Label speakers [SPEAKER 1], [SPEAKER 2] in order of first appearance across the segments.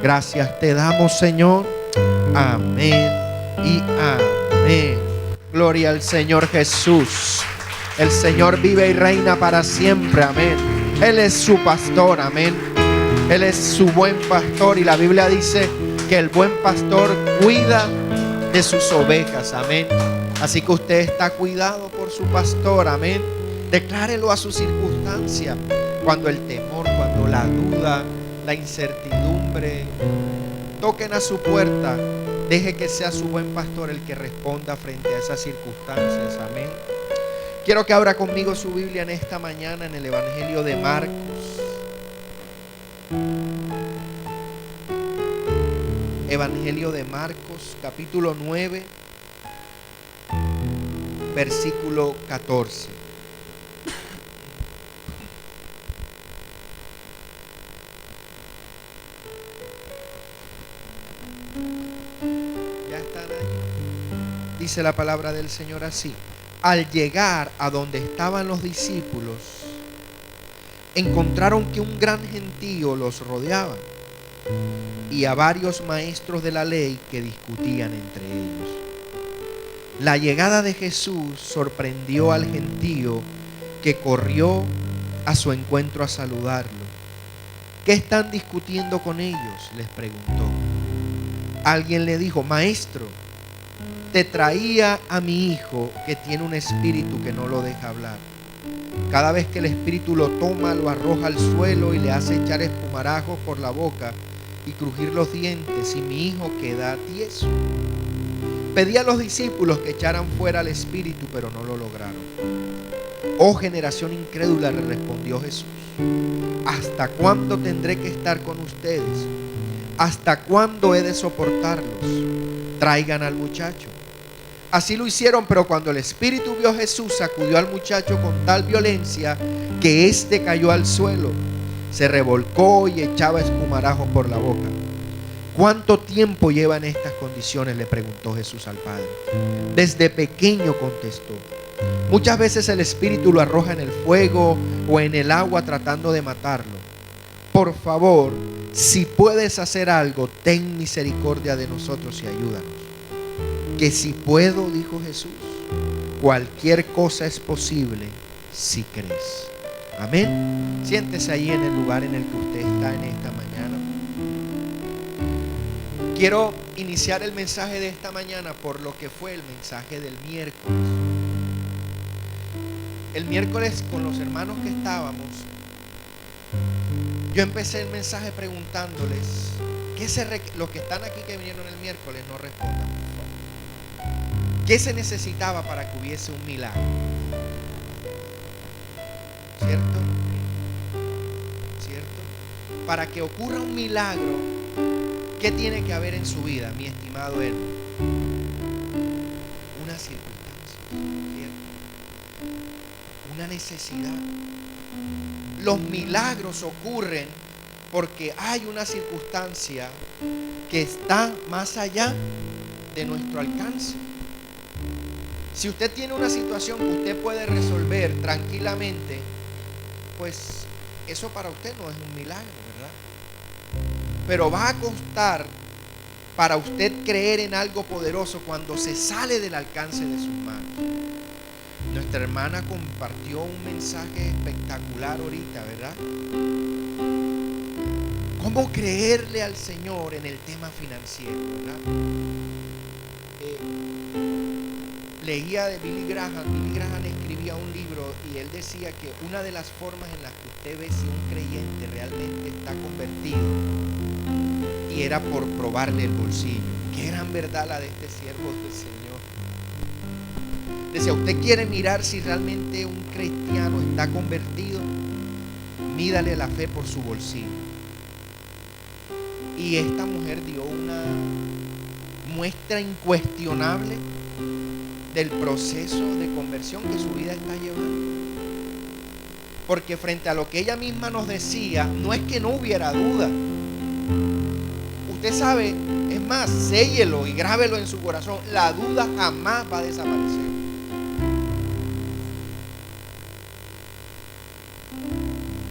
[SPEAKER 1] Gracias te damos, Señor. Amén y amén. Gloria al Señor Jesús. El Señor vive y reina para siempre. Amén. Él es su pastor. Amén. Él es su buen pastor. Y la Biblia dice que el buen pastor cuida de sus ovejas. Amén. Así que usted está cuidado por su pastor. Amén. Declárelo a su circunstancia. Cuando el temor, cuando la duda, la incertidumbre toquen a su puerta, deje que sea su buen pastor el que responda frente a esas circunstancias. Amén. Quiero que abra conmigo su Biblia en esta mañana en el Evangelio de Marcos. Evangelio de Marcos, capítulo 9, versículo 14. Ya están allí. Dice la palabra del Señor así: al llegar a donde estaban los discípulos, encontraron que un gran gentío los rodeaba y a varios maestros de la ley que discutían entre ellos. La llegada de Jesús sorprendió al gentío, que corrió a su encuentro a saludarlo. ¿Qué están discutiendo con ellos?, les preguntó. Alguien le dijo: maestro, te traía a mi hijo que tiene un espíritu que no lo deja hablar. Cada vez que el espíritu lo toma, lo arroja al suelo y le hace echar espumarajos por la boca y crujir los dientes, y mi hijo queda tieso. Pedí a los discípulos que echaran fuera al espíritu, pero no lo lograron. Oh generación incrédula, le respondió Jesús, ¿hasta cuándo tendré que estar con ustedes? ¿Hasta cuándo he de soportarlos? Traigan al muchacho. Así lo hicieron, pero cuando el espíritu vio a Jesús, sacudió al muchacho con tal violencia que éste cayó al suelo. Se revolcó y echaba espumarajos por la boca. ¿Cuánto tiempo lleva en estas condiciones?, le preguntó Jesús al Padre. Desde pequeño, contestó. Muchas veces el espíritu lo arroja en el fuego o en el agua tratando de matarlo. Por favor, si puedes hacer algo, ten misericordia de nosotros y ayúdanos. Que si puedo, dijo Jesús, cualquier cosa es posible si crees. Amén. Siéntese ahí en el lugar en el que usted está en esta mañana. Quiero iniciar el mensaje de esta mañana por lo que fue el mensaje del miércoles. El miércoles, con los hermanos que estábamos, yo empecé el mensaje preguntándoles los que están aquí que vinieron el miércoles, no respondan, por favor. ¿Qué se necesitaba para que hubiese un milagro? ¿Cierto? ¿Cierto? Para que ocurra un milagro, ¿qué tiene que haber en su vida, mi estimado hermano? Una circunstancia, ¿cierto? Una necesidad. Los milagros ocurren porque hay una circunstancia que está más allá de nuestro alcance. Si usted tiene una situación que usted puede resolver tranquilamente, pues eso para usted no es un milagro, ¿verdad? Pero va a costar para usted creer en algo poderoso cuando se sale del alcance de sus manos. Nuestra hermana compartió un mensaje espectacular ahorita, ¿verdad? ¿Cómo creerle al Señor en el tema financiero, ¿verdad? Leía de Billy Graham. Billy Graham escribía un libro y él decía que una de las formas en las que usted ve si un creyente realmente está convertido, y era por probarle el bolsillo. Qué gran verdad la de este siervo del Señor. Decía, usted quiere mirar si realmente un cristiano está convertido, mídale la fe por su bolsillo. Y esta mujer dio una muestra incuestionable del proceso de conversión que su vida está llevando. Porque frente a lo que ella misma nos decía, no es que no hubiera duda. Usted sabe, es más, séllelo y grábelo en su corazón, la duda jamás va a desaparecer.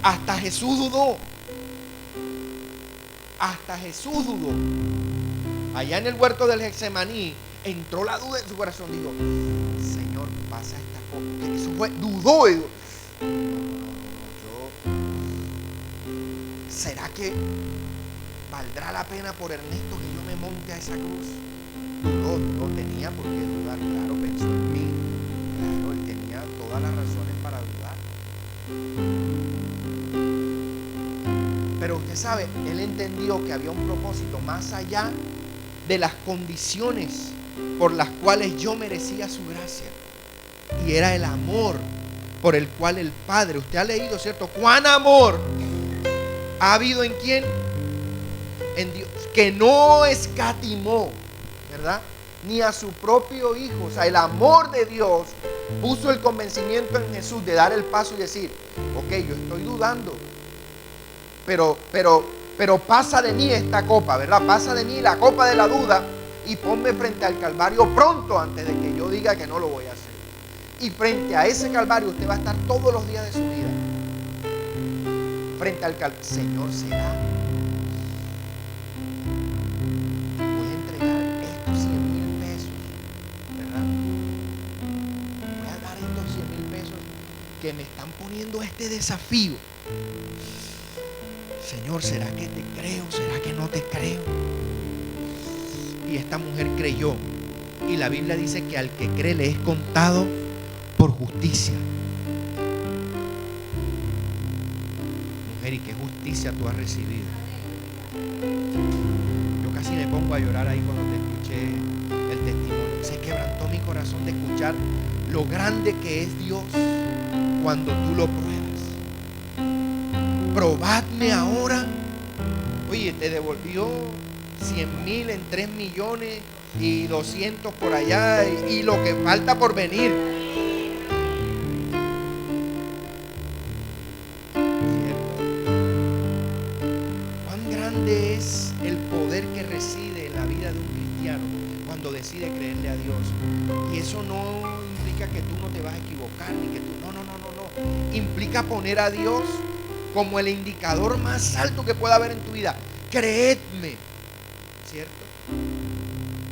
[SPEAKER 1] Hasta Jesús dudó. hasta Jesús dudó. Allá en el huerto del Getsemaní entró la duda en su corazón. Digo, Señor, pasa esta cosa. Eso fue, dudó. Digo, ¿será que valdrá la pena por Ernesto que yo me monte a esa cruz? Dudó, no tenía por qué dudar. Claro, pensó en mí. Claro, él tenía todas las razones para dudar. Pero usted sabe, él entendió que había un propósito más allá de las condiciones por las cuales yo merecía su gracia. Y era el amor por el cual el Padre, usted ha leído, ¿cierto? ¿Cuán amor ha habido en quién? En Dios, que no escatimó, ¿verdad? Ni a su propio Hijo. O sea, el amor de Dios puso el convencimiento en Jesús de dar el paso y decir, ok, yo estoy dudando, pero pasa de mí esta copa, ¿verdad? Pasa de mí la copa de la duda y ponme frente al Calvario pronto antes de que yo diga que no lo voy a hacer. Y frente a ese Calvario usted va a estar todos los días de su vida. Frente al Calvario, Señor, será. Voy a entregar estos 100,000 pesos, ¿verdad? Voy a dar estos 100,000 pesos que me están poniendo este desafío. Señor, ¿será que te creo? ¿Será que no te creo? Y esta mujer creyó. Y la Biblia dice que al que cree le es contado por justicia. Mujer, ¿y qué justicia tú has recibido? Yo casi me pongo a llorar ahí cuando te escuché el testimonio. Se quebrantó mi corazón de escuchar lo grande que es Dios cuando tú lo pruebas. Probadme ahora. Oye, te devolvió 100,000 en 3 millones y 200 por allá y lo que falta por venir. ¿Cierto? ¿Cuán grande es el poder que reside en la vida de un cristiano cuando decide creerle a Dios? Y eso no implica que tú no te vas a equivocar, ni que tú no. Implica poner a Dios como el indicador más alto que pueda haber en tu vida. Creedme, ¿cierto?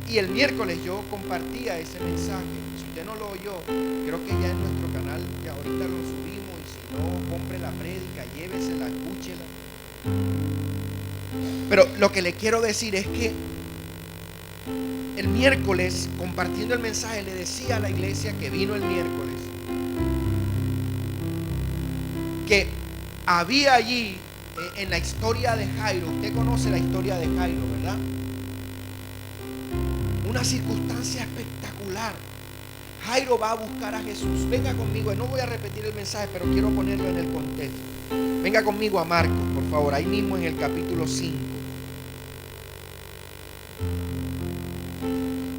[SPEAKER 1] Y el miércoles yo compartía ese mensaje. Si usted no lo oyó, creo que ya en nuestro canal, ya ahorita lo subimos. Y si no, compre la prédica, llévesela, escúchela. Pero lo que le quiero decir es que el miércoles, compartiendo el mensaje, le decía a la iglesia que vino el miércoles que había allí en la historia de Jairo, usted conoce la historia de Jairo, ¿verdad? Una circunstancia espectacular. Jairo va a buscar a Jesús. Venga conmigo, no voy a repetir el mensaje, pero quiero ponerlo en el contexto. Venga conmigo a Marcos, por favor, ahí mismo en el capítulo 5.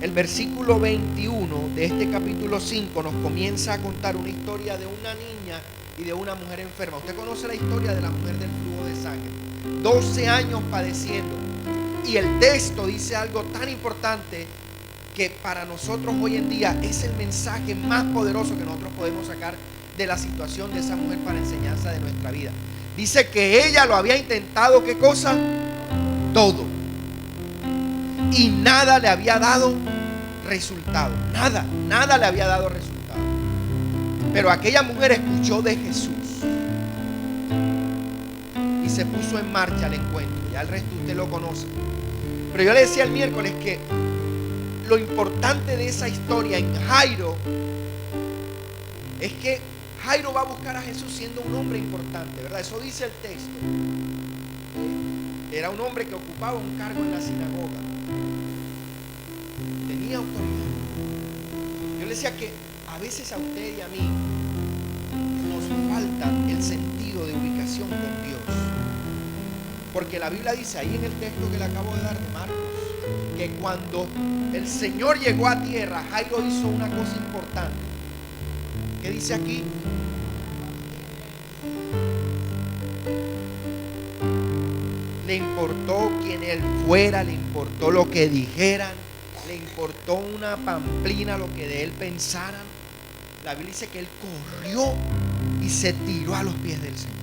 [SPEAKER 1] El versículo 21 de este capítulo 5 nos comienza a contar una historia de una niña y de una mujer enferma. Usted conoce la historia de la mujer del flujo de sangre. 12 años padeciendo. Y el texto dice algo tan importante que para nosotros hoy en día es el mensaje más poderoso que nosotros podemos sacar de la situación de esa mujer para enseñanza de nuestra vida. Dice que ella lo había intentado, ¿qué cosa? Todo. Y nada le había dado resultado. Nada le había dado resultado. Pero aquella mujer escuchó de Jesús y se puso en marcha al encuentro. Ya el resto usted lo conoce. Pero yo le decía el miércoles que lo importante de esa historia en Jairo es que Jairo va a buscar a Jesús siendo un hombre importante, ¿verdad? Eso dice el texto. Era un hombre que ocupaba un cargo en la sinagoga. Tenía autoridad. Yo le decía que a veces a usted y a mí nos falta el sentido de ubicación con Dios. Porque la Biblia dice ahí en el texto que le acabo de dar de Marcos, que cuando el Señor llegó a tierra, Jairo hizo una cosa importante. ¿Qué dice aquí? Le importó quién él fuera, le importó lo que dijeran, le importó una pamplina lo que de él pensaran. La Biblia dice que él corrió y se tiró a los pies del Señor.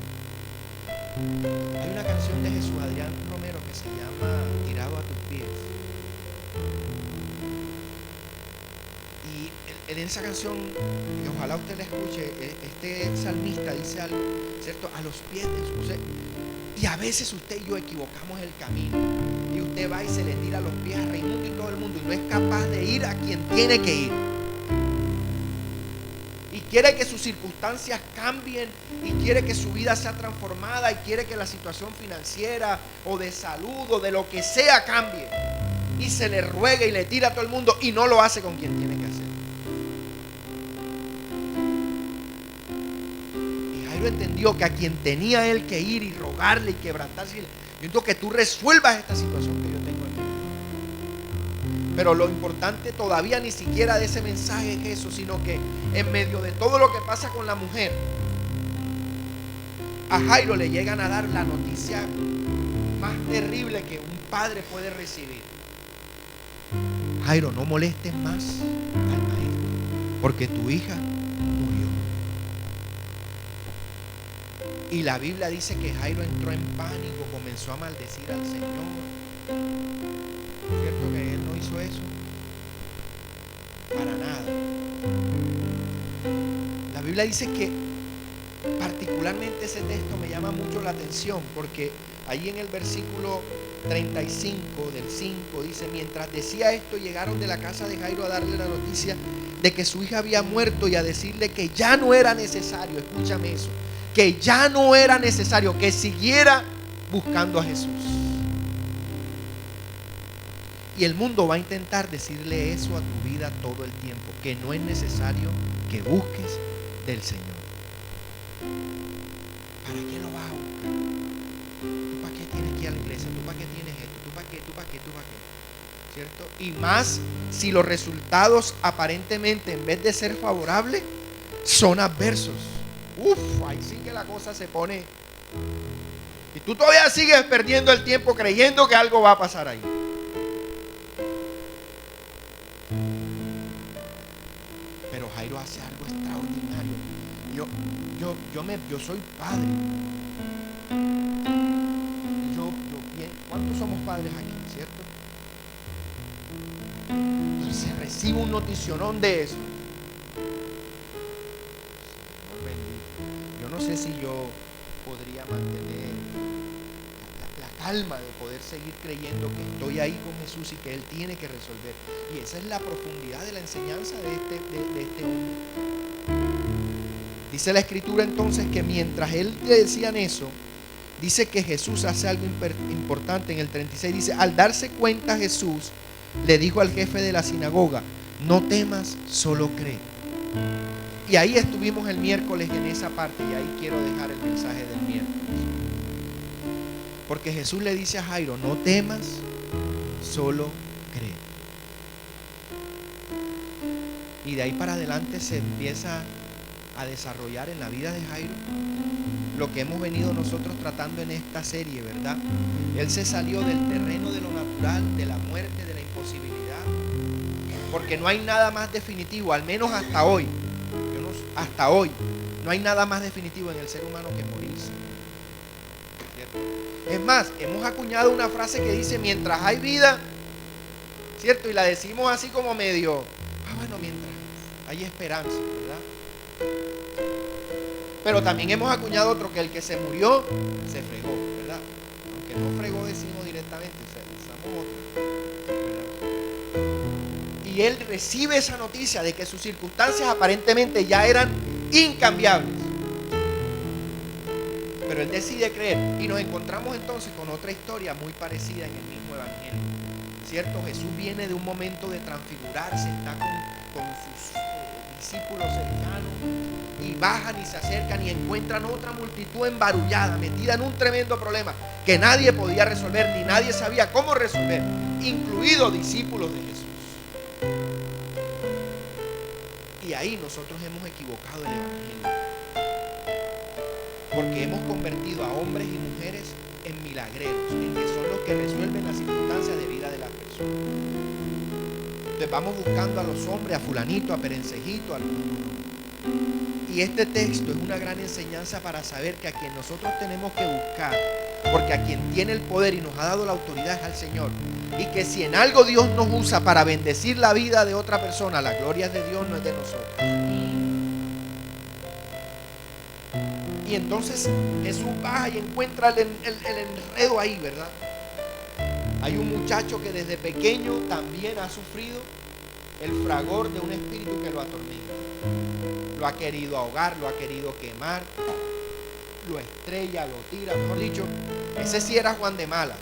[SPEAKER 1] Hay una canción de Jesús Adrián Romero que se llama Tirado a tus pies. Y en esa canción, que ojalá usted la escuche, este salmista dice algo, ¿cierto? A los pies de Jesús. Y a veces usted y yo equivocamos el camino. Y usted va y se le tira a los pies a Raimundo y todo el mundo. Y no es capaz de ir a quien tiene que ir. Y quiere que sus circunstancias cambien. Y quiere que su vida sea transformada. Y quiere que la situación financiera o de salud o de lo que sea cambie. Y se le ruega y le tira a todo el mundo. Y no lo hace con quien tiene que hacer. Entendió que a quien tenía él que ir y rogarle y quebrantarse, yo entiendo que tú resuelvas esta situación que yo tengo aquí. Pero lo importante todavía ni siquiera de ese mensaje es eso, sino que en medio de todo lo que pasa con la mujer, a Jairo le llegan a dar la noticia más terrible que un padre puede recibir. Jairo, no molestes más al maestro, porque tu hija murió. Y la Biblia dice que Jairo entró en pánico, comenzó a maldecir al Señor. ¿Cierto que él no hizo eso? Para nada. La Biblia dice que particularmente ese texto me llama mucho la atención, porque ahí en el versículo 35 del 5 dice: mientras decía esto, llegaron de la casa de Jairo a darle la noticia de que su hija había muerto y a decirle que ya no era necesario, escúchame eso, que ya no era necesario que siguiera buscando a Jesús. Y el mundo va a intentar decirle eso a tu vida todo el tiempo, que no es necesario que busques del Señor. ¿Para qué lo vas a buscar? ¿Tú para qué tienes que ir a la iglesia? ¿Tú para qué tienes esto? ¿Tú para qué? ¿Tú para qué? ¿Tú para qué? ¿Cierto? Y más si los resultados aparentemente, en vez de ser favorables, son adversos. Ahí sí que la cosa se pone. Y tú todavía sigues perdiendo el tiempo creyendo que algo va a pasar ahí. Pero Jairo hace algo extraordinario. Yo soy padre. ¿Cuántos somos padres aquí, cierto? Entonces recibo un noticionón de eso. Yo no sé si yo podría mantener la calma de poder seguir creyendo que estoy ahí con Jesús y que Él tiene que resolver. Y esa es la profundidad de la enseñanza de este hombre. Dice la Escritura entonces que mientras él le decían eso, dice que Jesús hace algo importante en el 36. Dice: al darse cuenta Jesús le dijo al jefe de la sinagoga: no temas, solo cree. Y ahí estuvimos el miércoles en esa parte, y ahí quiero dejar el mensaje del miércoles. Porque Jesús le dice a Jairo: no temas, solo cree. Y de ahí para adelante se empieza a desarrollar en la vida de Jairo lo que hemos venido nosotros tratando en esta serie, ¿verdad? Él se salió del terreno de lo natural, de la muerte, de la imposibilidad, porque no hay nada más definitivo, al menos hasta hoy. Hasta hoy no hay nada más definitivo en el ser humano que morirse, ¿cierto? Es más, hemos acuñado una frase que dice: mientras hay vida, ¿cierto? Y la decimos así como medio, bueno, mientras hay esperanza, ¿verdad? Pero también hemos acuñado otro, que el que se murió se fregó, ¿verdad? Aunque no fregó decimos directamente, usamos otro, ¿verdad? Y él recibe esa noticia de que sus circunstancias aparentemente ya eran incambiables, pero él decide creer. Y nos encontramos entonces con otra historia muy parecida en el mismo evangelio, ¿cierto? Jesús viene de un momento de transfigurarse, está con sus discípulos cercanos, y bajan y se acercan y encuentran otra multitud embarullada, metida en un tremendo problema que nadie podía resolver, ni nadie sabía cómo resolver, incluidos discípulos de Jesús. Y ahí nosotros hemos equivocado el evangelio, porque hemos convertido a hombres y mujeres en milagreros, en que son los que resuelven las circunstancias de vida de las personas. Entonces vamos buscando a los hombres, a fulanito, a perencejito, a los... Y este texto es una gran enseñanza para saber que a quien nosotros tenemos que buscar, porque a quien tiene el poder y nos ha dado la autoridad es al Señor. Y que si en algo Dios nos usa para bendecir la vida de otra persona, la gloria es de Dios, no es de nosotros. Y entonces Jesús baja y encuentra el enredo ahí, ¿verdad? Hay un muchacho que desde pequeño también ha sufrido el fragor de un espíritu que lo atormenta. Lo ha querido ahogar, lo ha querido quemar, lo estrella, lo tira. Mejor dicho, ese sí era Juan de malas.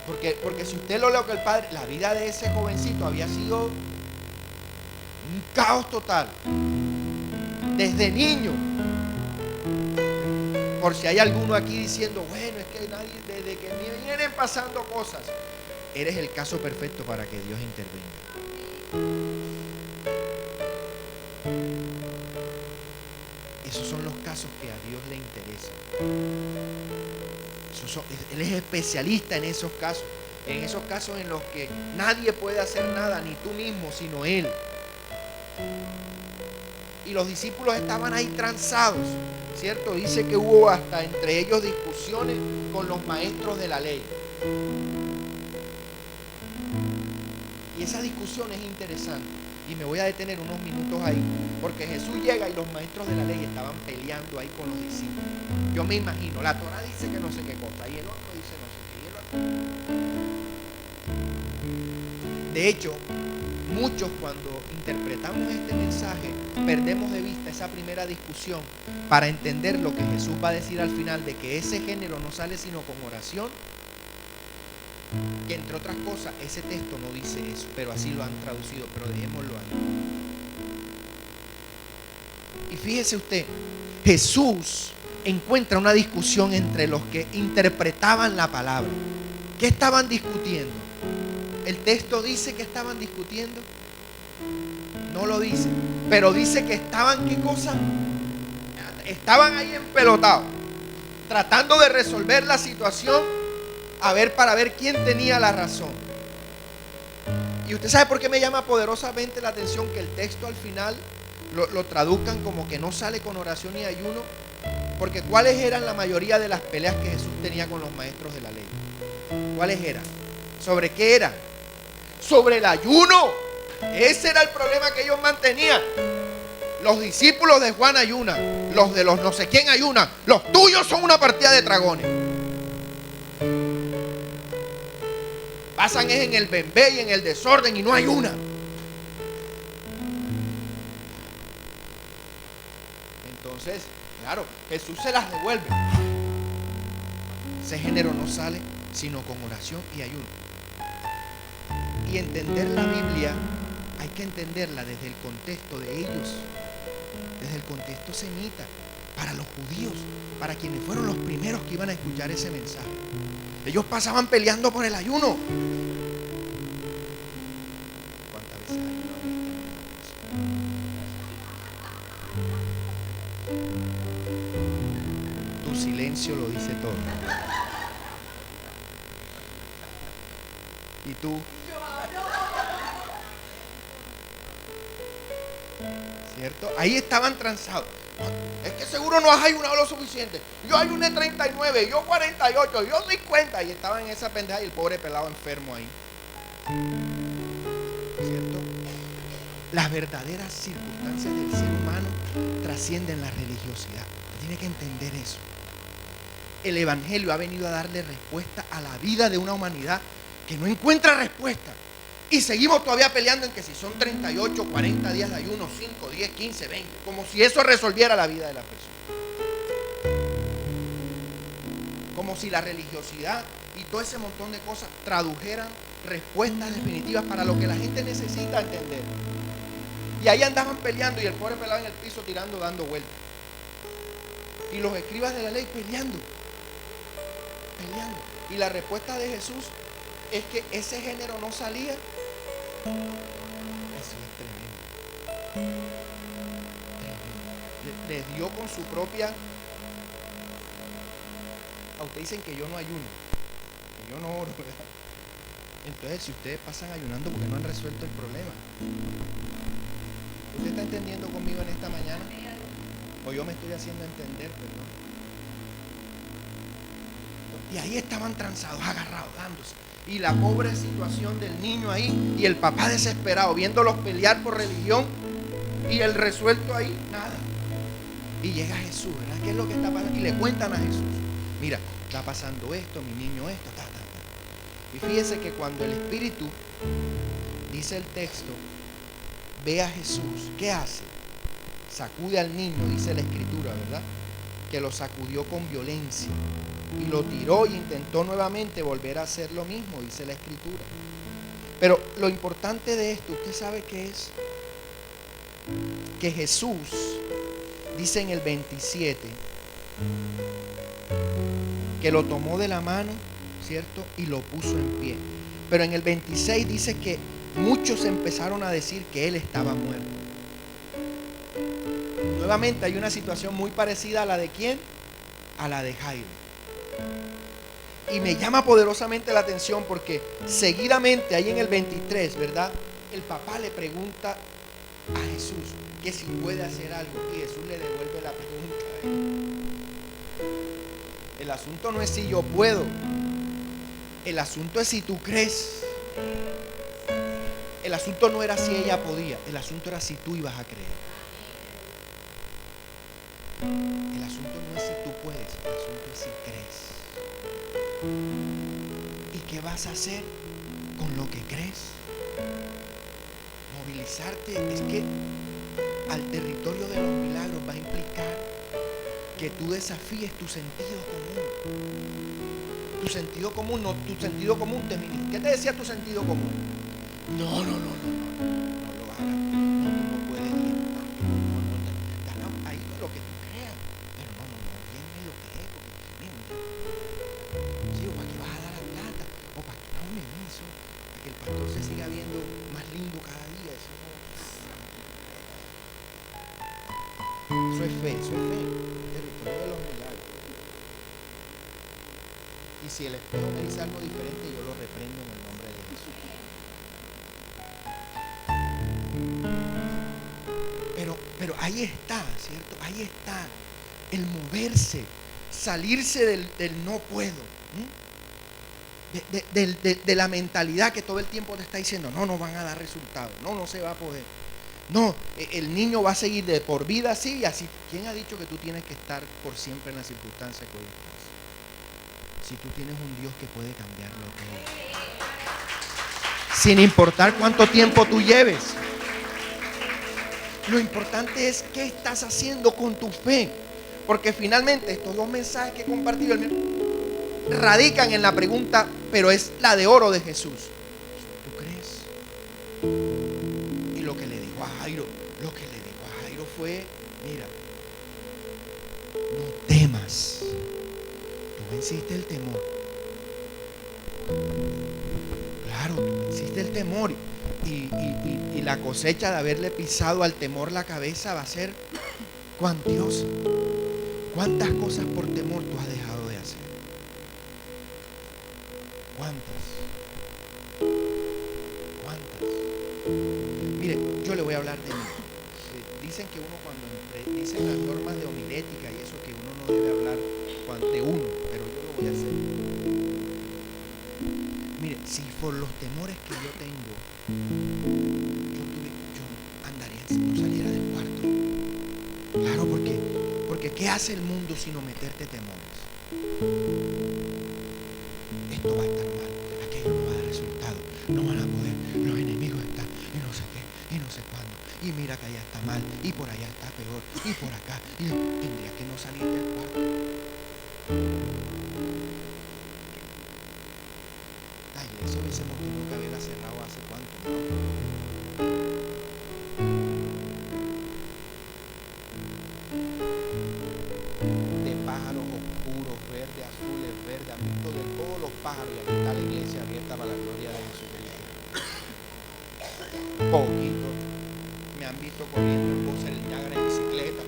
[SPEAKER 1] Porque si usted lo lee con el padre, la vida de ese jovencito había sido un caos total. Desde niño. Por si hay alguno aquí diciendo, bueno, es que nadie, desde que me vienen pasando cosas. Eres el caso perfecto para que Dios intervenga. Esos son los casos que a Dios le interesan. Él es especialista en esos casos en los que nadie puede hacer nada, ni tú mismo, sino Él. Y los discípulos estaban ahí transados, ¿cierto? Dice que hubo hasta entre ellos discusiones con los maestros de la ley. Y esa discusión es interesante. Y me voy a detener unos minutos ahí, porque Jesús llega y los maestros de la ley estaban peleando ahí con los discípulos. Yo me imagino, la Torá dice que no sé qué cosa, y el otro dice no sé qué, y el otro. De hecho, muchos cuando interpretamos este mensaje, perdemos de vista esa primera discusión para entender lo que Jesús va a decir al final, de que ese género no sale sino con oración. Que entre otras cosas, ese texto no dice eso, pero así lo han traducido, pero dejémoslo ahí. Y fíjese usted, Jesús encuentra una discusión entre los que interpretaban la palabra. ¿Qué estaban discutiendo? ¿El texto dice que estaban discutiendo? No lo dice, pero dice que estaban, ¿qué cosa? Estaban ahí empelotados, tratando de resolver la situación, para ver quién tenía la razón. Y usted sabe por qué me llama poderosamente la atención que el texto al final lo traduzcan como que no sale con oración y ayuno, porque ¿cuáles eran la mayoría de las peleas que Jesús tenía con los maestros de la ley? ¿Cuáles eran? ¿Sobre qué era? Sobre el ayuno. Ese era el problema que ellos mantenían. Los discípulos de Juan ayunan, los de los no sé quién ayunan, los tuyos son una partida de dragones. Pasan es en el bembé y en el desorden y no ayunan. Entonces, claro, Jesús se las devuelve. Ese género no sale sino con oración y ayuno. Y entender la Biblia hay que entenderla desde el contexto de ellos, desde el contexto semita, para los judíos, para quienes fueron los primeros que iban a escuchar ese mensaje. Ellos pasaban peleando por el ayuno. ¿Cuántas veces ayunamos? Tu silencio lo dice todo. ¿Y tú? ¿Cierto? Ahí estaban transados. Es que seguro no has ayunado lo suficiente. Yo ayuné 39, yo 48, yo 50. Y estaba en esa pendeja y el pobre pelado enfermo ahí. ¿Cierto? Las verdaderas circunstancias del ser humano trascienden la religiosidad. Tiene que entender eso. El Evangelio ha venido a darle respuesta a la vida de una humanidad que no encuentra respuesta. Y seguimos todavía peleando en que si son 38, 40 días de ayuno, 5, 10, 15, 20. Como si eso resolviera la vida de la persona. Como si la religiosidad y todo ese montón de cosas tradujeran respuestas definitivas para lo que la gente necesita entender. Y ahí andaban peleando y el pobre pelado en el piso tirando, dando vueltas. Y los escribas de la ley peleando. Y la respuesta de Jesús es que ese género no salía. Eso es tremendo. Les dio con su propia. A ustedes dicen que yo no ayuno, que yo no oro, ¿verdad? Entonces, si ustedes pasan ayunando, ¿por qué no han resuelto el problema? ¿Usted está entendiendo conmigo en esta mañana? ¿O yo me estoy haciendo entender? Perdón. Y ahí estaban transados, agarrados, dándose. Y la pobre situación del niño ahí, y el papá desesperado, viéndolos pelear por religión, y el resuelto ahí, nada. Y llega Jesús, ¿verdad? ¿Qué es lo que está pasando? Y le cuentan a Jesús: mira, está pasando esto, mi niño esto, ta. Y fíjese que cuando el Espíritu, dice el texto, ve a Jesús, ¿qué hace? Sacude al niño, dice la Escritura, ¿verdad? Que lo sacudió con violencia y lo tiró y intentó nuevamente volver a hacer lo mismo, dice la Escritura. Pero lo importante de esto, ¿usted sabe qué es? Que Jesús, dice en el 27, que lo tomó de la mano, ¿cierto? Y lo puso en pie. Pero en el 26 dice que muchos empezaron a decir que él estaba muerto. Nuevamente hay una situación muy parecida a la de ¿quién? A la de Jairo. Y me llama poderosamente la atención porque seguidamente ahí en el 23, ¿verdad? El papá le pregunta a Jesús que si puede hacer algo, y Jesús le devuelve la pregunta a él. El asunto no es si yo puedo, el asunto es si tú crees. El asunto no era si ella podía, el asunto era si tú ibas a creer. El asunto no es si tú puedes, el asunto es si crees. ¿Y qué vas a hacer con lo que crees? Movilizarte es que al territorio de los milagros va a implicar que tú desafíes tu sentido común. Tu sentido común, no, tu sentido común te ministra. ¿Qué te decía tu sentido común? No lo hagas. No, tú no puedes ir. Ahí lo que tú creas. Pero no, dime lo que es, porque sí, o para qué vas a dar la plata, o para que eso, para que el pastor se siga viendo más lindo cada día. Eso es fe, territorio de los milagros. Y si el espejo me dice algo diferente, yo lo reprendo en el nombre de Jesús. Pero ahí está, ¿cierto? Ahí está el moverse, salirse del no puedo, de la mentalidad que todo el tiempo te está diciendo no van a dar resultados, no se va a poder. No, el niño va a seguir de por vida así y así. ¿Quién ha dicho que tú tienes que estar por siempre en la circunstancia que hoy estás? Si tú tienes un Dios que puede cambiarlo todo, sin importar cuánto tiempo tú lleves. Lo importante es qué estás haciendo con tu fe, porque finalmente estos dos mensajes que he compartido radican en la pregunta, pero es la de oro de Jesús: ¿tú crees? Y lo que le dijo a Jairo fue: mira, no temas. Tú venciste el temor. Claro, tú venciste el temor. Y la cosecha de haberle pisado al temor la cabeza va a ser cuantiosa. ¿Cuántas cosas por temor tú has dejado de hacer? ¿Cuántas? Mire, yo le voy a hablar de mí. Dicen que uno cuando dicen las normas de homilética y eso, que uno no debe hablar de uno, pero yo lo voy a hacer. Mire, si por los temores que yo tengo, yo andaría, no saliera del cuarto. Claro, porque ¿qué hace el mundo sino meterte temores? Esto va a estar mal, aquello no va a dar resultado, no van a poder, los enemigos están, y no sé qué, y no sé cuándo, y mira que allá está mal, y por allá está peor, y por acá, y tendría que no salir del cuarto. La iglesia hubiésemos tenido que haberla cerrado hace cuánto, ¿no? De pájaros oscuros, verdes, azules, verdes, han visto de todos los pájaros, y aquí está la iglesia abierta para la gloria de Jesucristo. Poquito me han visto corriendo en Poza del Niágara en bicicleta.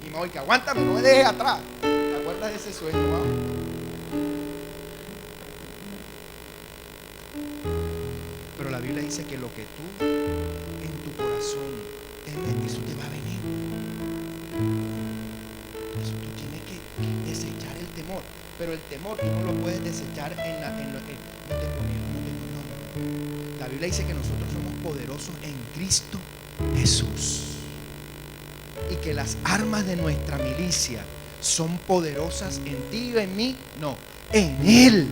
[SPEAKER 1] Y me voy, que aguántame, no me dejes atrás. ¿Te acuerdas de ese sueño? Wow. la Biblia dice que lo que tú en tu corazón temes, eso te va a venir. Entonces tú tienes que desechar el temor. Pero el temor tú no lo puedes desechar no tengo miedo, no tengo no. La Biblia dice que nosotros somos poderosos en Cristo Jesús. Y que las armas de nuestra milicia son poderosas en ti y en mí. No, en Él.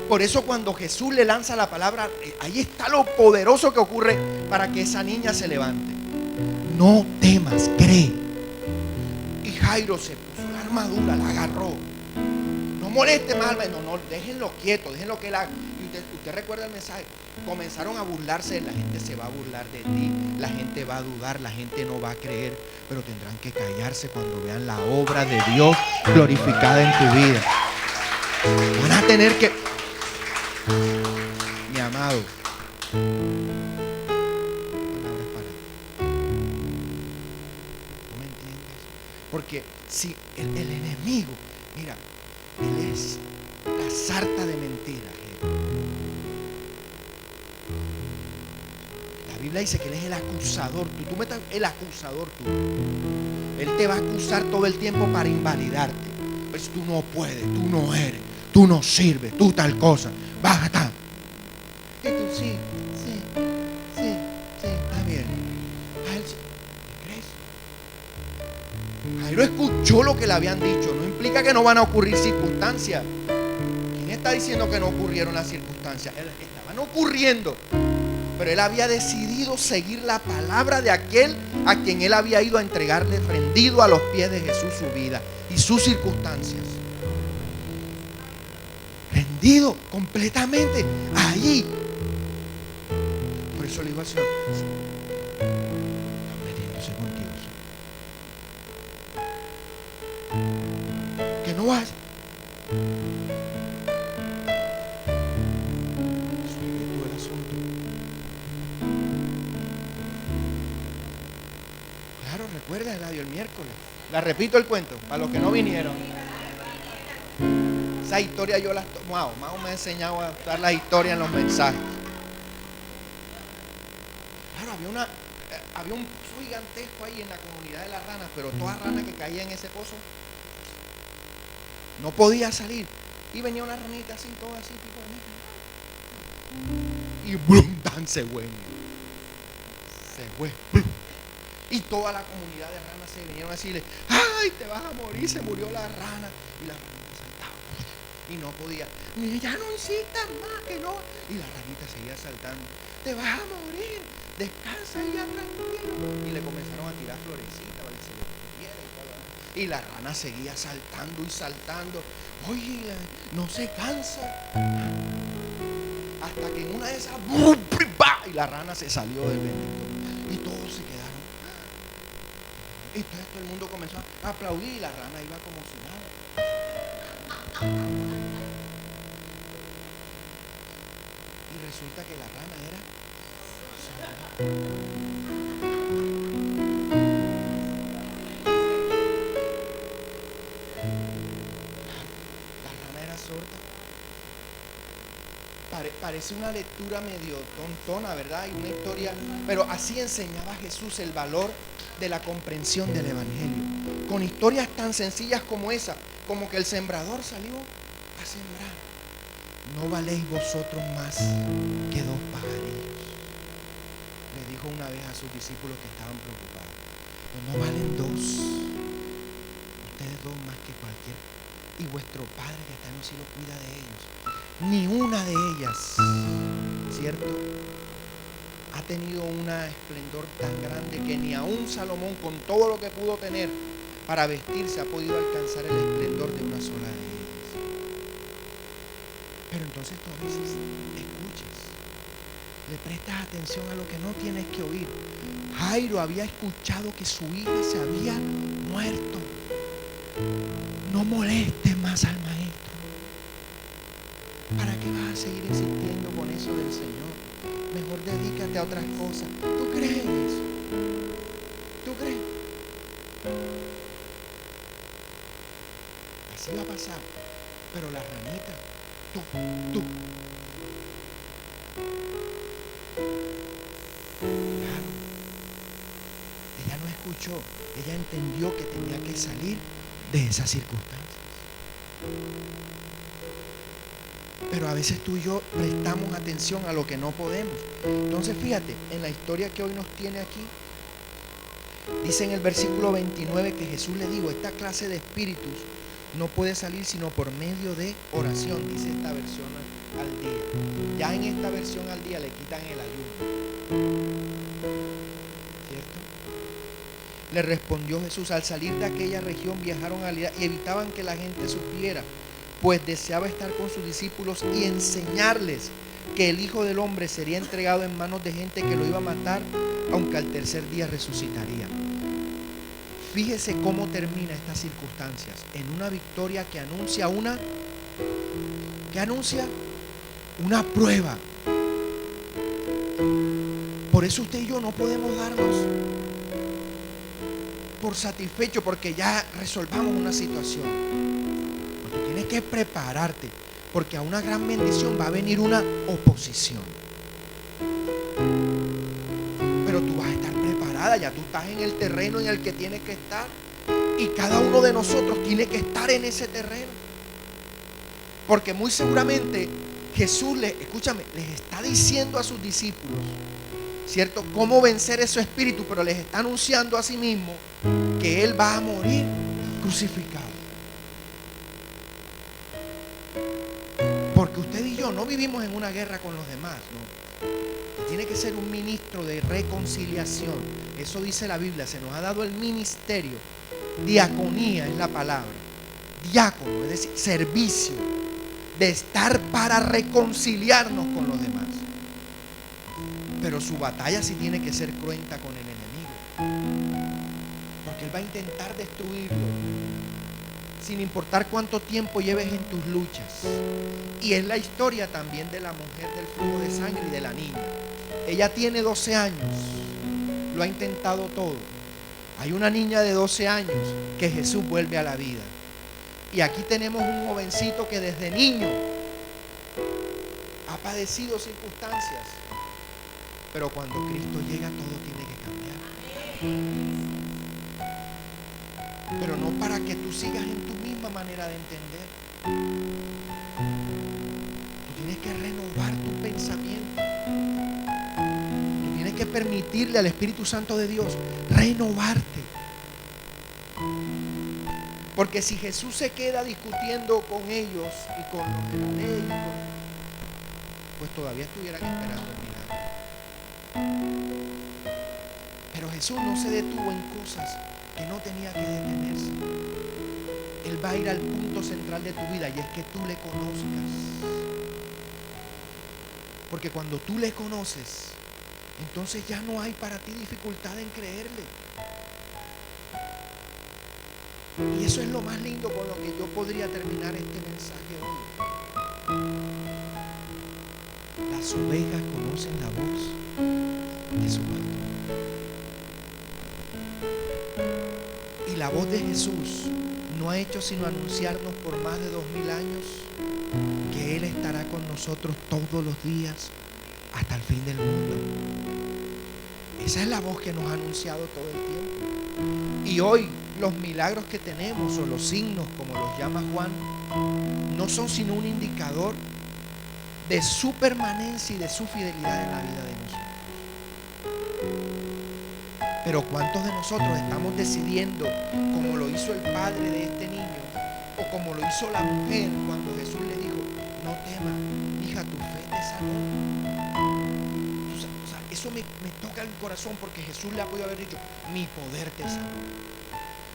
[SPEAKER 1] Por eso cuando Jesús le lanza la palabra, ahí está lo poderoso que ocurre para que esa niña se levante. No temas, cree. Y Jairo se puso la armadura, la agarró. No moleste más, no, déjenlo quieto, déjenlo que él haga. Y usted recuerda el mensaje. Comenzaron a burlarse, la gente se va a burlar de ti, la gente va a dudar, la gente no va a creer, pero tendrán que callarse cuando vean la obra de Dios glorificada en tu vida. Van a tener que, mi amado, palabras para ti. ¿No me entiendes? Porque si el enemigo, mira, él es la sarta de mentiras. La Biblia dice que Él es el acusador. Tú metas el acusador tú. Él te va a acusar todo el tiempo para invalidarte. Pues tú no puedes, tú no eres, tú no sirves, tú tal cosa. Bájate. Y tú sí, está bien. A él, ¿crees? Jairo escuchó lo que le habían dicho. No implica que no van a ocurrir circunstancias. ¿Quién está diciendo que no ocurrieron las circunstancias? Estaban ocurriendo. Pero él había decidido seguir la palabra de aquel a quien él había ido a entregarle rendido a los pies de Jesús su vida y sus circunstancias. Rendido completamente allí. Por eso le digo al Señor, está metiéndose contigo, Señor. Que no vas. Recuerda, Eladio, el miércoles. La repito el cuento, para los que no vinieron. Esa historia yo las... Wow, Mao me ha enseñado a dar las historias en los mensajes. Claro, había un pozo gigantesco ahí en la comunidad de las ranas, pero toda rana que caía en ese pozo no podía salir. Y venía una ranita así, toda así, tipo de... Y ¡blum! Se fue. Y toda la comunidad de ranas se vinieron a decirle, ¡ay, te vas a morir! Se murió la rana. Y la ranita saltaba. Y no podía. Y ya no insistas más, que no. Y la ranita seguía saltando. ¡Te vas a morir! Descansa ya tranquilo. Y le comenzaron a tirar florecitas para que se le pudiera y todo. Y la rana seguía saltando y saltando. Oye, no se cansa. Hasta que en una de esas, y la rana se salió del bendito. Y todos se quedaron. Y entonces todo el mundo comenzó a aplaudir y la rana iba como si nada. Y resulta que la rana era la rana era sorda. Parece una lectura medio tontona, ¿verdad? Y una historia, pero así enseñaba Jesús el valor de la comprensión del Evangelio, con historias tan sencillas como esa, como que el sembrador salió a sembrar. ¿No valéis vosotros más que dos pajarillos? Le dijo una vez a sus discípulos que estaban preocupados. ¿No valen dos? Ustedes dos más que cualquier. Y vuestro Padre que está en los cielos cuida de ellos. Ni una de ellas, ¿cierto?, ha tenido un esplendor tan grande que ni aún Salomón, con todo lo que pudo tener para vestirse, ha podido alcanzar el esplendor de una sola de ellas. Pero entonces tú a veces escuchas, le prestas atención a lo que no tienes que oír. Jairo había escuchado que su hija se había muerto. No molestes más al maestro. ¿Para qué vas a seguir insistiendo con eso del Señor? Mejor dedícate a otras cosas. ¿Tú crees en eso? ¿Tú crees? Así va a pasar. Pero la ranita, tú, Claro, ella no escuchó, ella entendió que tenía que salir de esas circunstancias. Pero a veces tú y yo prestamos atención a lo que no podemos. Entonces fíjate, en la historia que hoy nos tiene aquí, dice en el versículo 29 que Jesús le dijo, esta clase de espíritus no puede salir sino por medio de oración, dice esta versión al día. Ya en esta versión al día le quitan el ayuno. ¿Cierto? Le respondió Jesús, al salir de aquella región viajaron a Galilea y evitaban que la gente supiera, pues deseaba estar con sus discípulos y enseñarles que el Hijo del Hombre sería entregado en manos de gente que lo iba a matar, aunque al tercer día resucitaría. Fíjese cómo termina estas circunstancias, en una victoria que anuncia una prueba. Por eso usted y yo no podemos darnos por satisfecho porque ya resolvamos una situación. Tú tienes que prepararte, porque a una gran bendición va a venir una oposición. Pero tú vas a estar preparada, ya tú estás en el terreno en el que tienes que estar. Y cada uno de nosotros tiene que estar en ese terreno. Porque muy seguramente Jesús, les está diciendo a sus discípulos, ¿cierto?, cómo vencer ese espíritu, pero les está anunciando a sí mismo que Él va a morir crucificado. Porque usted y yo no vivimos en una guerra con los demás, ¿no? Tiene que ser un ministro de reconciliación. Eso dice la Biblia, se nos ha dado el ministerio. Diaconía es la palabra. Diácono, es decir, servicio, de estar para reconciliarnos con los demás. Pero su batalla sí tiene que ser cruenta con el enemigo, porque él va a intentar destruirlo, sin importar cuánto tiempo lleves en tus luchas. Y es la historia también de la mujer del flujo de sangre y de la niña. Ella tiene 12 años, lo ha intentado todo. Hay una niña de 12 años que Jesús vuelve a la vida. Y aquí tenemos un jovencito que desde niño ha padecido circunstancias. Pero cuando Cristo llega, todo tiene que cambiar. Pero no para que tú sigas en tu misma manera de entender. Tú tienes que renovar tu pensamiento. Tú tienes que permitirle al Espíritu Santo de Dios renovarte. Porque si Jesús se queda discutiendo con ellos y con los de la ley, pues todavía estuvieran esperando el milagro. Pero Jesús no se detuvo en cosas que no tenía que detenerse. Él va a ir al punto central de tu vida, y es que tú le conozcas. Porque cuando tú le conoces, entonces ya no hay para ti dificultad en creerle. Y eso es lo más lindo con lo que yo podría terminar este mensaje hoy. Las ovejas conocen la voz de su pastor. Y la voz de Jesús no ha hecho sino anunciarnos por más de 2000 años que Él estará con nosotros todos los días hasta el fin del mundo. Esa es la voz que nos ha anunciado todo el tiempo. Y hoy los milagros que tenemos, o los signos como los llama Juan, no son sino un indicador de su permanencia y de su fidelidad en la vida de nosotros. Pero ¿cuántos de nosotros estamos decidiendo, como lo hizo el padre de este niño, o como lo hizo la mujer cuando Jesús le dijo, no temas, hija, tu fe te sanó? Eso me toca el corazón, porque Jesús le ha podido haber dicho, mi poder te sanó.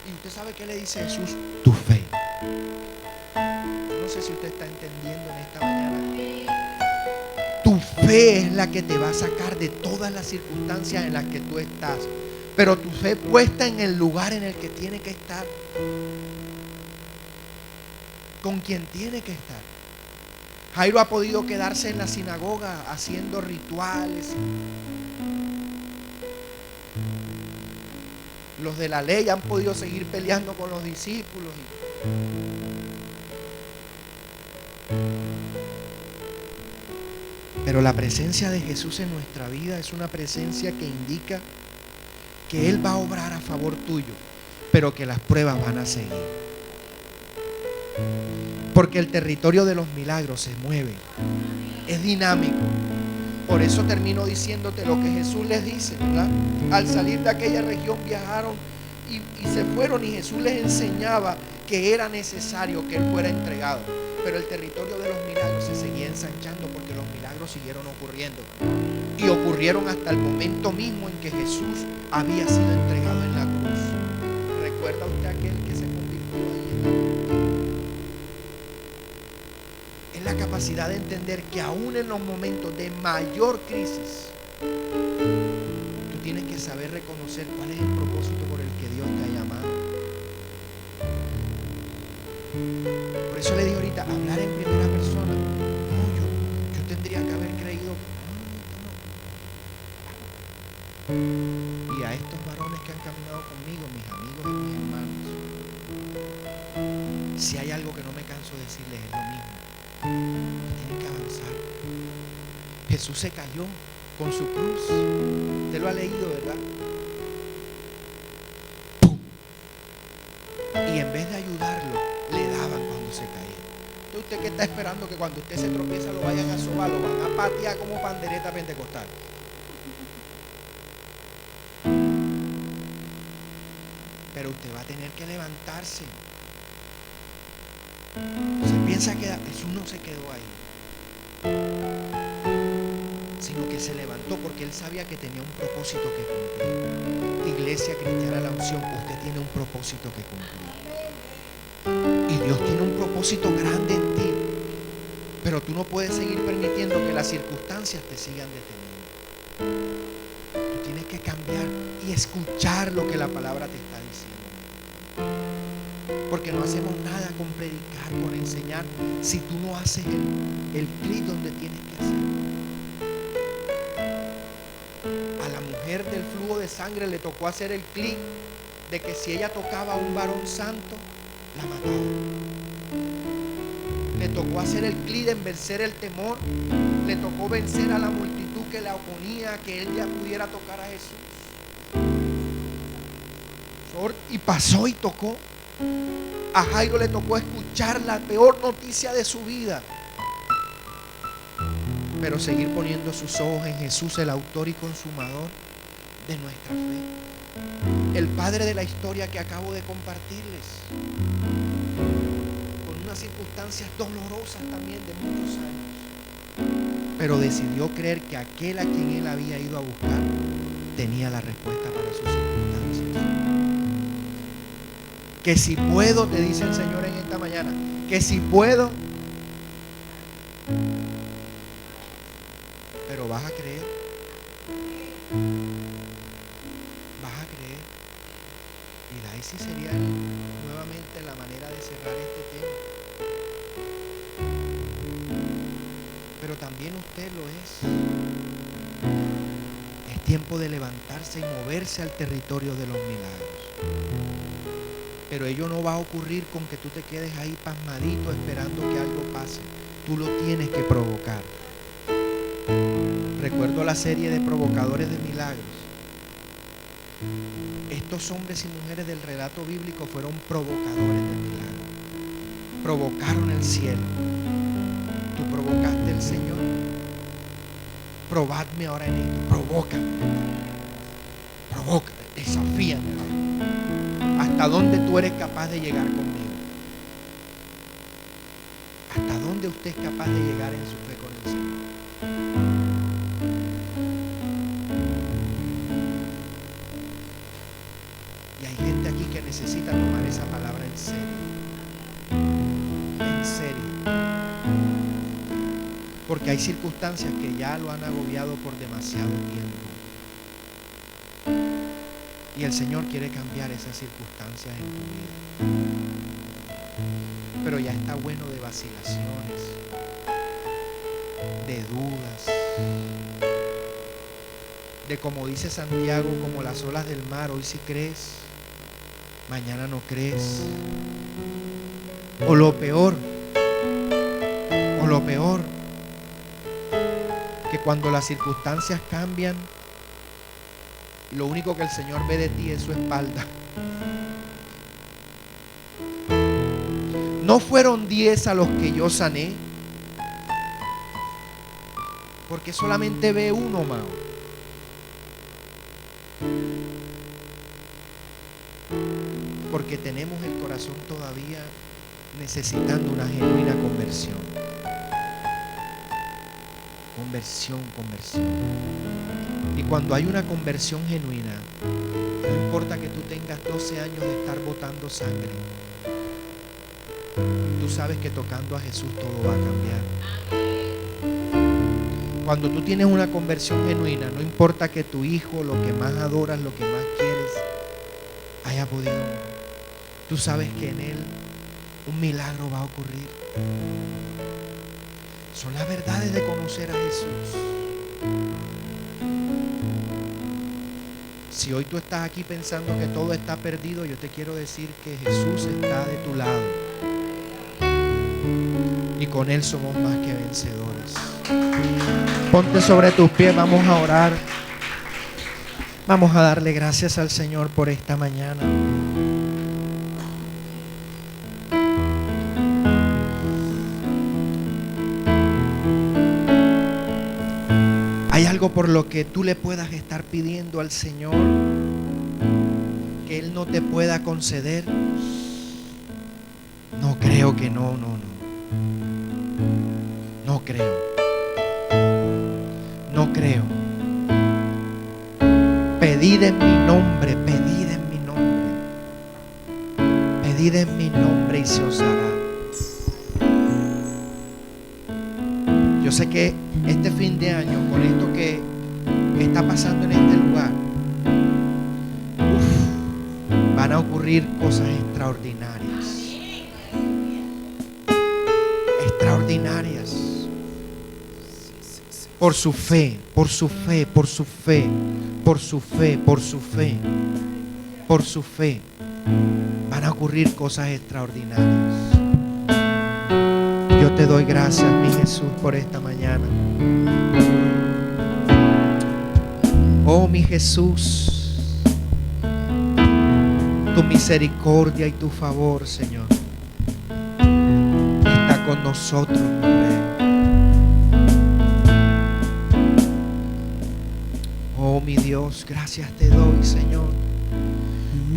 [SPEAKER 1] Y usted sabe qué le dice Jesús, tu fe. No sé si usted está entendiendo en esta mañana. Tu fe es la que te va a sacar de todas las circunstancias en las que tú estás. Pero tu fe puesta en el lugar en el que tiene que estar, con quien tiene que estar. Jairo ha podido quedarse en la sinagoga haciendo rituales. Los de la ley han podido seguir peleando con los discípulos. Pero la presencia de Jesús en nuestra vida es una presencia que indica que Él va a obrar a favor tuyo, pero que las pruebas van a seguir. Porque el territorio de los milagros se mueve, es dinámico. Por eso termino diciéndote lo que Jesús les dice, ¿verdad? Al salir de aquella región viajaron y se fueron, y Jesús les enseñaba que era necesario que Él fuera entregado. Pero el territorio de los milagros se seguía ensanchando porque los milagros siguieron ocurriendo. Y ocurrieron hasta el momento mismo en que Jesús había sido entregado en la cruz. ¿Recuerda usted aquel que se convirtió ahí? Es la capacidad de entender que aún en los momentos de mayor crisis, tú tienes que saber reconocer cuál es el propósito por el que Dios te ha llamado. Por eso le digo ahorita, hablar en primera persona. No, yo tendría que haber creído. No. Y a estos varones que han caminado conmigo, mis amigos y mis hermanos, si hay algo que no me canso de decirles, es lo mismo. Tienen que avanzar. Jesús se cayó con su cruz. Usted lo ha leído, ¿verdad? ¡Pum! Y en vez de ayudarlo, le daban cuando se caía. Entonces, ¿usted qué está esperando? Que cuando usted se tropieza lo vayan a sobar, lo van a patear como pandereta pentecostal. Pero usted va a tener que levantarse. Se piensa que Jesús no se quedó ahí, sino que se levantó porque Él sabía que tenía un propósito que cumplir. Iglesia Cristiana La Unción, usted tiene un propósito que cumplir. Y Dios tiene un propósito grande en ti. Pero tú no puedes seguir permitiendo que las circunstancias te sigan deteniendo. Tú tienes que cambiar y escuchar lo que la palabra te está diciendo. Porque no hacemos nada con predicar, con enseñar, si tú no haces el clic donde tienes que hacer. A la mujer del flujo de sangre le tocó hacer el clic de que si ella tocaba a un varón santo, la mataba. Le tocó hacer el clic en vencer el temor. Le tocó vencer a la multitud que la oponía a que él ya pudiera tocar a Jesús. Y pasó y tocó. A Jairo le tocó escuchar la peor noticia de su vida, pero seguir poniendo sus ojos en Jesús, el autor y consumador de nuestra fe. El padre de la historia que acabo de compartirles, con unas circunstancias dolorosas también de muchos años, pero decidió creer que aquel a quien él había ido a buscar tenía la respuesta para sus circunstancias. Que si puedo, te dice el Señor en esta mañana, que si puedo, pero vas a creer. Vas a creer. Y ahí sí sería nuevamente la manera de cerrar este tema. Pero también usted lo es. Es tiempo de levantarse y moverse al territorio de los milagros. Pero ello no va a ocurrir con que tú te quedes ahí pasmadito esperando que algo pase. Tú lo tienes que provocar. Recuerdo la serie de provocadores de milagros. Estos hombres y mujeres del relato bíblico fueron provocadores de milagros. Provocaron el cielo. Tú provocaste el Señor. Probadme ahora en esto. Provócame. Provócame. Desafíame. ¿Hasta dónde tú eres capaz de llegar conmigo? ¿Hasta dónde usted es capaz de llegar en su fe con el Señor? Y hay gente aquí que necesita tomar esa palabra en serio. En serio. Porque hay circunstancias que ya lo han agobiado por demasiado tiempo. Y el Señor quiere cambiar esas circunstancias en tu vida. Pero ya está bueno de vacilaciones, de dudas, de como dice Santiago, como las olas del mar, hoy sí crees, mañana no crees. O lo peor, cuando las circunstancias cambian, lo único que el Señor ve de ti es su espalda. No fueron 10 a los que yo sané, porque solamente ve uno, Mao. Porque tenemos el corazón todavía necesitando una genuina conversión. Conversión. Y cuando hay una conversión genuina, no importa que tú tengas 12 años de estar botando sangre, tú sabes que tocando a Jesús todo va a cambiar. Cuando tú tienes una conversión genuina, no importa que tu hijo, lo que más adoras, lo que más quieres, haya podido, tú sabes que en él un milagro va a ocurrir. Son las verdades de conocer a Jesús. Si hoy tú estás aquí pensando que todo está perdido, yo te quiero decir que Jesús está de tu lado y con Él somos más que vencedores. Ponte sobre tus pies, vamos a orar. Vamos a darle gracias al Señor por esta mañana. ¿Hay algo por lo que tú le puedas estar pidiendo al Señor que Él no te pueda conceder? No creo que no creo. Pedid en mi nombre, pedid en mi nombre y se os hará. Yo sé que este fin de año, con esto que está pasando en este lugar, van a ocurrir cosas extraordinarias. Por su fe, van a ocurrir cosas extraordinarias. Yo te doy gracias, mi Jesús, por esta mañana. Oh, mi Jesús, tu misericordia y tu favor, Señor, está con nosotros, mi Rey. Oh, mi Dios, gracias te doy, Señor.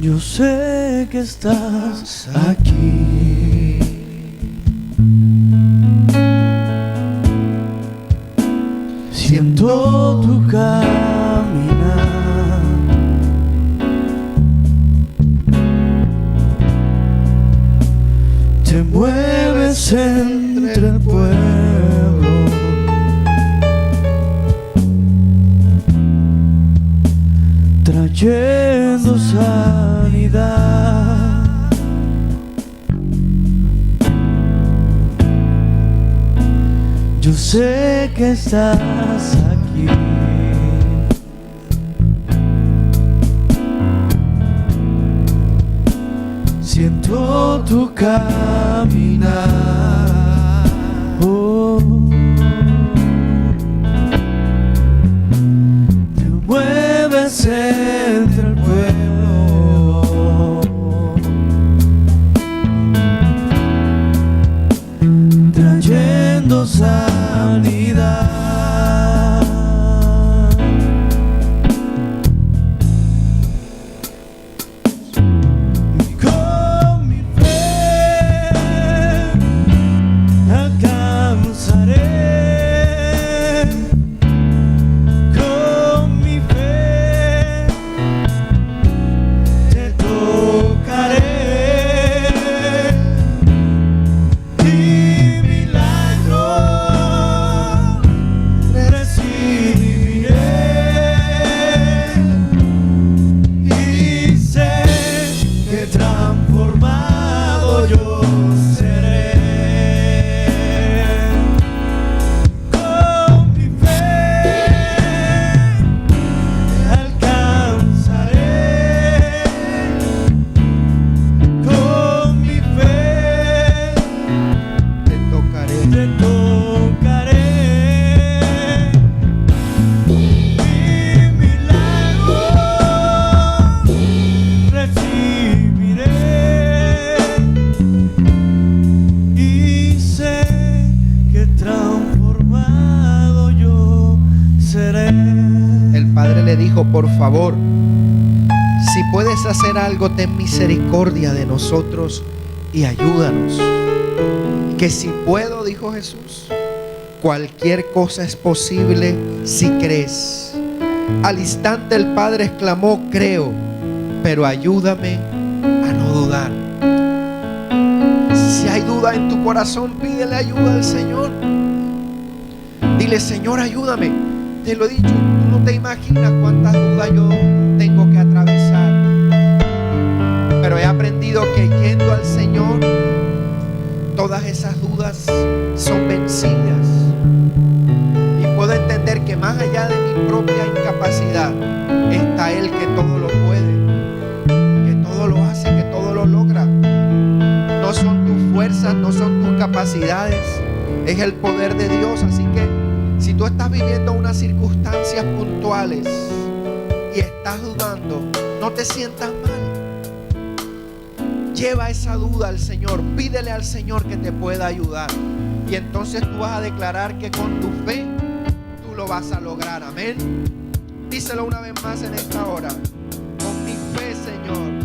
[SPEAKER 2] Yo sé que estás aquí. Siento tu caminar. Te mueves entre el pueblo. Trayendo sanidad. Yo sé que estás aquí. Siento tu caminar. Oh. Te mueves entre el pueblo. Trayendo sanidad. Con mi fe alcanzaré. Con mi fe te tocaré. Transformado yo seré. Con mi fe alcanzaré. Con mi fe te tocaré.
[SPEAKER 1] dijo: por favor, si puedes hacer algo, ten misericordia de nosotros y ayúdanos. Que si puedo, dijo Jesús, cualquier cosa es posible si crees. Al instante el Padre exclamó: creo, pero ayúdame a no dudar. Si hay duda en tu corazón, pídele ayuda al Señor. Dile: Señor, ayúdame. Te lo he dicho, tú no te imaginas cuántas dudas yo tengo que atravesar. Pero he aprendido que yendo al Señor, todas esas dudas son vencidas. Y puedo entender que más allá de mi propia incapacidad está Él, que todo lo puede, que todo lo hace, que todo lo logra. No son tus fuerzas, no son tus capacidades, es el poder de Dios. Así que si tú estás viviendo unas circunstancias puntuales y estás dudando, no te sientas mal. Lleva esa duda al Señor, pídele al Señor que te pueda ayudar. Y entonces tú vas a declarar que con tu fe tú lo vas a lograr. Amén. Díselo una vez más en esta hora: con mi fe, Señor,